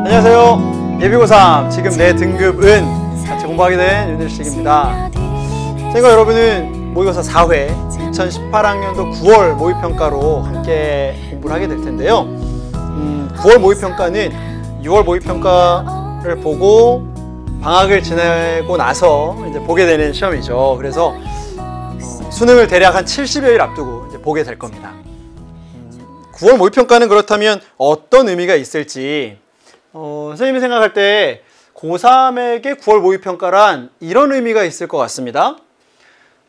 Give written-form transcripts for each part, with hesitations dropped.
안녕하세요. 예비고3 지금 내 등급은 같이 공부하게 된 윤일식입니다. 제가 여러분은 모의고사 4회 2018학년도 9월 모의평가로 함께 공부를 하게 될 텐데요. 9월 모의평가는 6월 모의평가를 보고 방학을 지내고 나서 이제 보게 되는 시험이죠. 그래서 수능을 대략 한 70여일 앞두고 이제 보게 될 겁니다. 9월 모의평가는 그렇다면 어떤 의미가 있을지 선생님이 생각할 때 고3에게 9월 모의평가란 이런 의미가 있을 것 같습니다.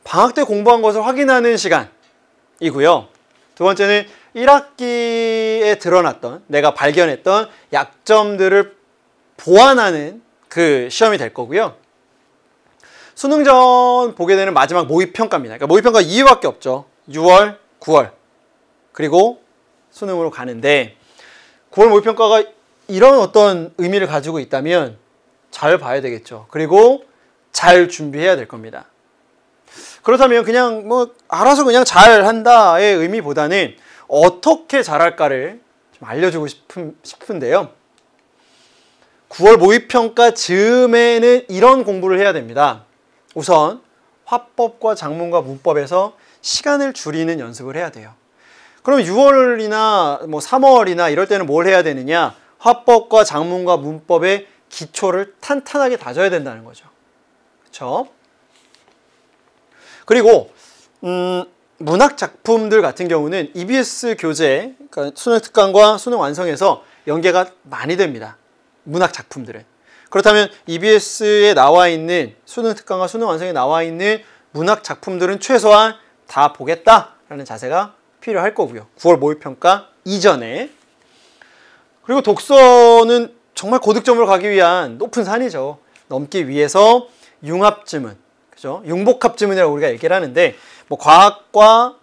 방학 때 공부한 것을 확인하는 시간이고요. 두 번째는 1학기에 드러났던, 내가 발견했던 약점들을 보완하는 그 시험이 될 거고요. 수능 전 보게 되는 마지막 모의평가입니다. 그러니까 모의평가 2회밖에 없죠. 6월, 9월, 그리고 수능으로 가는데 9월 모의평가가 이런 어떤 의미를 가지고 있다면 잘 봐야 되겠죠. 그리고 잘 준비해야 될 겁니다. 그렇다면 그냥 알아서 그냥 잘한다의 의미보다는 어떻게 잘할까를 좀 알려주고 싶은데요. 9월 모의평가 즈음에는 이런 공부를 해야 됩니다. 우선 화법과 작문과 문법에서 시간을 줄이는 연습을 해야 돼요. 그럼 6월이나 3월이나 이럴 때는 뭘 해야 되느냐? 화법과 작문과 문법의 기초를 탄탄하게 다져야 된다는 거죠. 그렇죠? 그리고 문학 작품들 같은 경우는 EBS 교재, 그러니까 수능 특강과 수능 완성에서 연계가 많이 됩니다. 문학 작품들은. 그렇다면 EBS에 나와 있는 수능 특강과 수능 완성에 나와 있는 문학 작품들은 최소한 다 보겠다라는 자세가 필요할 거고요. 9월 모의평가 이전에. 그리고 독서는 정말 고득점으로 가기 위한 높은 산이죠. 넘기 위해서 융합지문, 그죠? 융복합지문이라고 우리가 얘기를 하는데, 과학과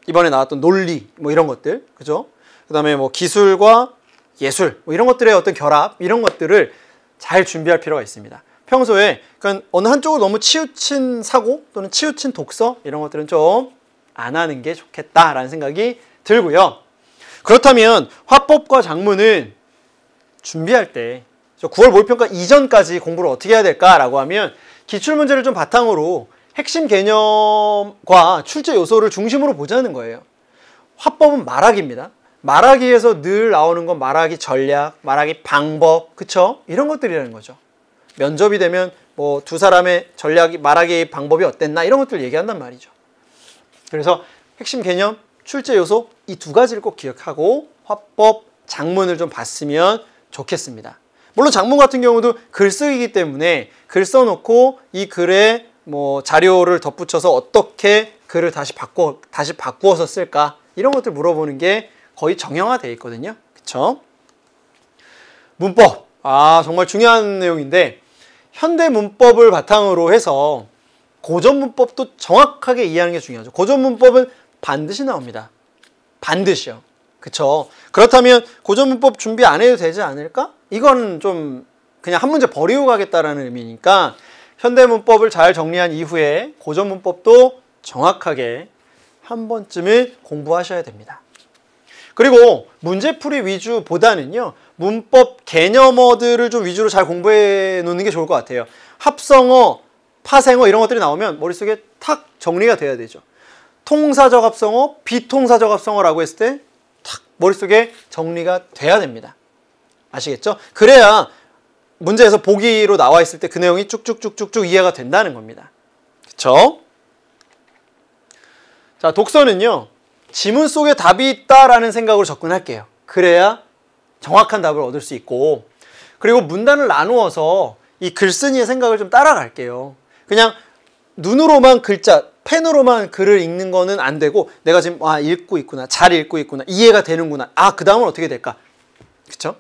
이번에 나왔던 논리, 이런 것들, 그죠? 그 다음에 기술과 예술, 이런 것들의 어떤 결합, 이런 것들을 잘 준비할 필요가 있습니다. 평소에, 그러니까 어느 한쪽으로 너무 치우친 사고 또는 치우친 독서, 이런 것들은 좀 안 하는 게 좋겠다라는 생각이 들고요. 그렇다면 화법과 작문은 준비할 때 9월 모의평가 이전까지 공부를 어떻게 해야 될까라고 하면 기출문제를 좀 바탕으로 핵심 개념과 출제 요소를 중심으로 보자는 거예요. 화법은 말하기입니다. 말하기에서 늘 나오는 건 말하기 전략, 말하기 방법, 그쵸? 이런 것들이라는 거죠. 면접이 되면 두 사람의 전략이, 말하기 방법이 어땠나 이런 것들 얘기한단 말이죠. 그래서 핵심 개념, 출제 요소 이 두 가지를 꼭 기억하고 화법, 작문을 좀 봤으면 좋겠습니다. 물론 작문 같은 경우도 글쓰기이기 때문에 글 써놓고 이 글에 자료를 덧붙여서 어떻게 글을 다시 바꾸어서 쓸까 이런 것들 물어보는 게 거의 정형화되어 있거든요. 그쵸? 문법. 정말 중요한 내용인데 현대 문법을 바탕으로 해서 고전 문법도 정확하게 이해하는 게 중요하죠. 고전 문법은 반드시 나옵니다. 반드시요. 그쵸? 그렇다면 고전 문법 준비 안 해도 되지 않을까? 이건 좀 그냥 한 문제 버리고 가겠다라는 의미니까 현대 문법을 잘 정리한 이후에 고전 문법도 정확하게 한 번쯤은 공부하셔야 됩니다. 그리고 문제풀이 위주보다는요, 문법 개념어들을 좀 위주로 잘 공부해 놓는 게 좋을 것 같아요. 합성어, 파생어 이런 것들이 나오면 머릿속에 탁 정리가 돼야 되죠. 통사적 합성어, 비통사적 합성어라고 했을 때 탁 머릿속에 정리가 돼야 됩니다. 아시겠죠? 그래야 문제에서 보기로 나와 있을 때 그 내용이 쭉쭉쭉쭉쭉 이해가 된다는 겁니다. 그쵸? 자, 독서는요, 지문 속에 답이 있다라는 생각으로 접근할게요. 그래야 정확한 답을 얻을 수 있고, 그리고 문단을 나누어서 이 글쓴이의 생각을 좀 따라갈게요. 그냥 눈으로만 글자, 펜으로만 글을 읽는 거는 안 되고 내가 지금 읽고 있구나, 잘 읽고 있구나, 이해가 되는구나, 그 다음은 어떻게 될까? 그쵸?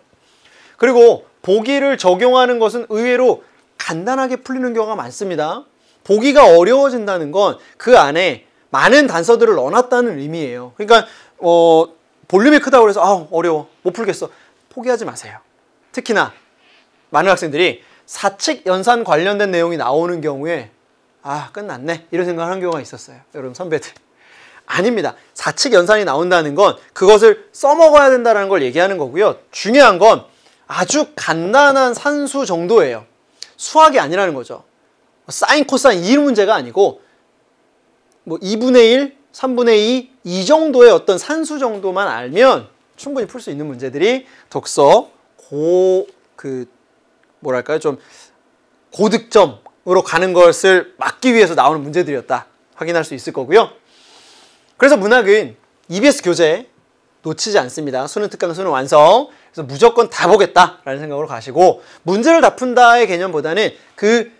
그리고 보기를 적용하는 것은 의외로 간단하게 풀리는 경우가 많습니다. 보기가 어려워진다는 건 그 안에 많은 단서들을 넣어놨다는 의미예요. 그러니까 볼륨이 크다고 해서 어려워, 못 풀겠어, 포기하지 마세요. 특히나 많은 학생들이 사칙 연산 관련된 내용이 나오는 경우에 아, 끝났네. 이런 생각을 한 경우가 있었어요. 여러분 선배들. 아닙니다. 사칙 연산이 나온다는 건 그것을 써먹어야 된다는 걸 얘기하는 거고요. 중요한 건 아주 간단한 산수 정도예요. 수학이 아니라는 거죠. 사인, 코사인 이 문제가 아니고 뭐 2분의 1, 3분의 2, 이 정도의 어떤 산수 정도만 알면 충분히 풀 수 있는 문제들이 독서 뭐랄까요? 좀 고득점으로 가는 것을 막기 위해서 나오는 문제들이었다. 확인할 수 있을 거고요. 그래서 문학은 EBS 교재 놓치지 않습니다. 수능 특강, 수능 완성. 그래서 무조건 다 보겠다라는 생각으로 가시고 문제를 다 푼다의 개념보다는 그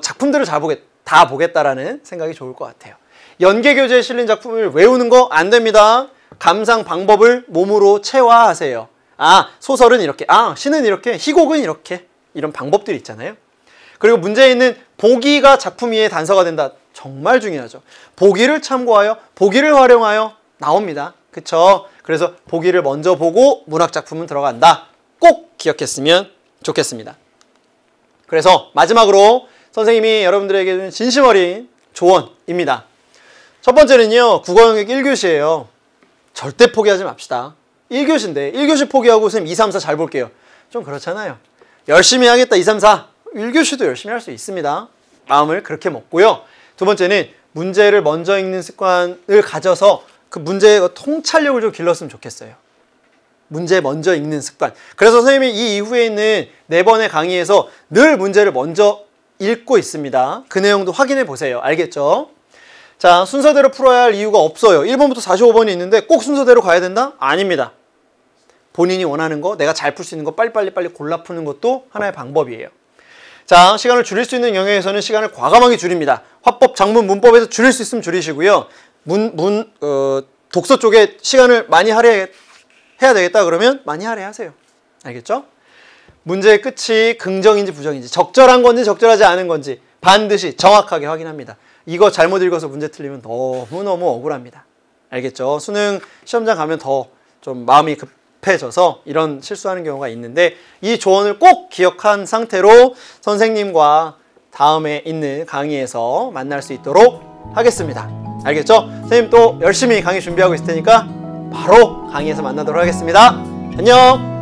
작품들을 다 보겠다라는 생각이 좋을 것 같아요. 연계 교재에 실린 작품을 외우는 거 안 됩니다. 감상 방법을 몸으로 체화하세요. 아, 소설은 이렇게, 아, 시는 이렇게, 희곡은 이렇게, 이런 방법들이 있잖아요. 그리고 문제에 있는 보기가 작품 이해의 단서가 된다. 정말 중요하죠. 보기를 참고하여, 보기를 활용하여 나옵니다. 그쵸? 그래서 보기를 먼저 보고 문학 작품은 들어간다. 꼭 기억했으면 좋겠습니다. 그래서 마지막으로 선생님이 여러분들에게 주는 진심 어린 조언입니다. 첫 번째는요, 국어 영역 1교시예요. 절대 포기하지 맙시다. 1교시인데 1교시 포기하고 선생님 2, 3, 4 잘 볼게요. 좀 그렇잖아요. 열심히 하겠다 2, 3, 4. 1교시도 열심히 할 수 있습니다. 마음을 그렇게 먹고요. 두 번째는 문제를 먼저 읽는 습관을 가져서 그 문제의 통찰력을 좀 길렀으면 좋겠어요. 문제 먼저 읽는 습관. 그래서 선생님이 이 이후에 있는 4번의 강의에서 늘 문제를 먼저 읽고 있습니다. 그 내용도 확인해 보세요. 알겠죠? 자, 순서대로 풀어야 할 이유가 없어요. 1번부터 45번이 있는데 꼭 순서대로 가야 된다? 아닙니다. 본인이 원하는 거, 내가 잘 풀 수 있는 거 빨리 골라 푸는 것도 하나의 방법이에요. 자, 시간을 줄일 수 있는 영역에서는 시간을 과감하게 줄입니다. 화법, 작문, 문법에서 줄일 수 있으면 줄이시고요. 독서 쪽에 시간을 많이 할애해야 되겠다 그러면 많이 할애하세요. 알겠죠? 문제의 끝이 긍정인지 부정인지, 적절한 건지 적절하지 않은 건지 반드시 정확하게 확인합니다. 이거 잘못 읽어서 문제 틀리면 너무너무 억울합니다. 알겠죠? 수능 시험장 가면 더 좀 마음이 급해져서 이런 실수하는 경우가 있는데 이 조언을 꼭 기억한 상태로 선생님과 다음에 있는 강의에서 만날 수 있도록 하겠습니다. 알겠죠? 선생님 또 열심히 강의 준비하고 있을 테니까 바로 강의에서 만나도록 하겠습니다. 안녕!